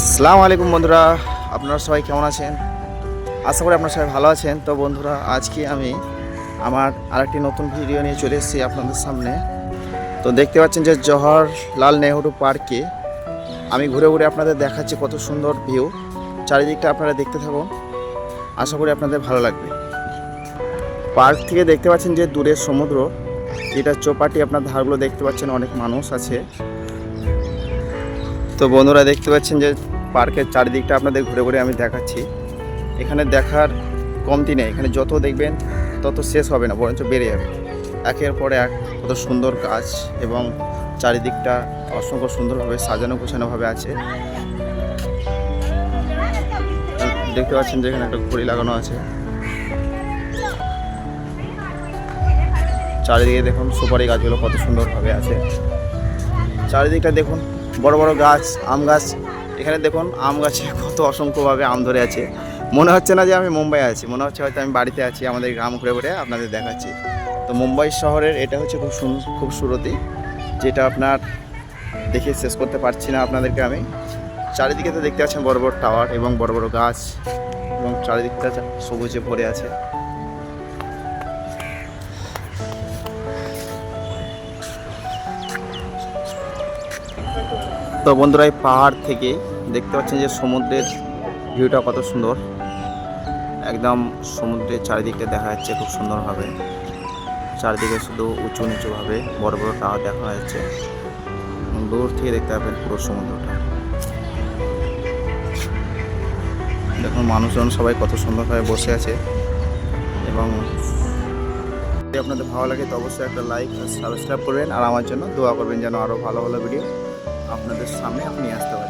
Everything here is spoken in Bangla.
আসসালামু আলাইকুম বন্ধুরা, আপনারা সবাই কেমন আছেন? আশা করি আপনারা সবাই ভালো আছেন। তো বন্ধুরা, আজকে আমি আমার আরেকটি নতুন ভিডিও নিয়ে চলে এসেছি আপনাদের সামনে। তো দেখতে পাচ্ছেন যে জওহরলাল নেহরু পার্কে আমি ঘুরে ঘুরে আপনাদের দেখাচ্ছি কত সুন্দর ভিউ। চারিদিকটা আপনারা দেখতে থাকুন, আশা করি আপনাদের ভালো লাগবে। পার্ক থেকে দেখতে পাচ্ছেন যে দূরের সমুদ্র, যেটা চৌপাটি আপনার ধারগুলো দেখতে পাচ্ছেন, অনেক মানুষ আছে। তো বন্ধুরা, দেখতে পাচ্ছেন যে পার্কের চারিদিকটা আপনাদের ঘুরে ঘুরে আমি দেখাচ্ছি। এখানে দেখার কমতি নেই, এখানে যত দেখবেন তত শেষ হবে না, বরঞ্চ বেড়ে যাবে। একের পর এক কত সুন্দর গাছ এবং চারিদিকটা অসংখ্য সুন্দরভাবে সাজানো গোছানোভাবে আছে। দেখতে পাচ্ছেন যে এখানে একটা ঘড়ি লাগানো আছে। চারিদিকে দেখুন সুপারি গাছগুলো কত সুন্দরভাবে আছে। চারিদিকটা দেখুন, বড় বড় গাছ, আম গাছ। এখানে দেখুন আম গাছে কত অসংখ্যভাবে আম ধরে আছে। মনে হচ্ছে না যে আমি মুম্বাই আছি, মনে হচ্ছে হয়তো আমি বাড়িতে আছি, আমাদের গ্রাম ঘুরে ঘুরে আপনাদের দেখাচ্ছি। তো মুম্বাই শহরের এটা হচ্ছে খুবসুরতি, যেটা আপনার দেখে শেষ করতে পারছি না আপনাদেরকে আমি। চারিদিকে তো দেখতে পাচ্ছেন বড় বড় টাওয়ার এবং বড় বড় গাছ, এবং চারিদিকটা সবুজে ভরে আছে। তো বন্ধুরা, এই পাহাড় থেকে দেখতে পাচ্ছেন যে সমুদ্রের ভিউটা কত সুন্দর। একদম সমুদ্রের চারিদিকে দেখা যাচ্ছে খুব সুন্দরভাবে। চারিদিকে শুধু উঁচু নিচুভাবে বড় বড় টাওয়ার দেখা যাচ্ছে। দূর থেকে দেখতে পাবেন পুরো সমুদ্রটা। দেখুন মানুষজন সবাই কত সুন্দরভাবে বসে আছে। এবং যদি আপনাদের ভালো লাগে তো অবশ্যই একটা লাইক আর সাবস্ক্রাইব করবেন, আর আমার জন্য দোয়া করবেন যেন আরও ভালো ভালো ভিডিও আপনাদের সামনে আপনি আসতে পারেন।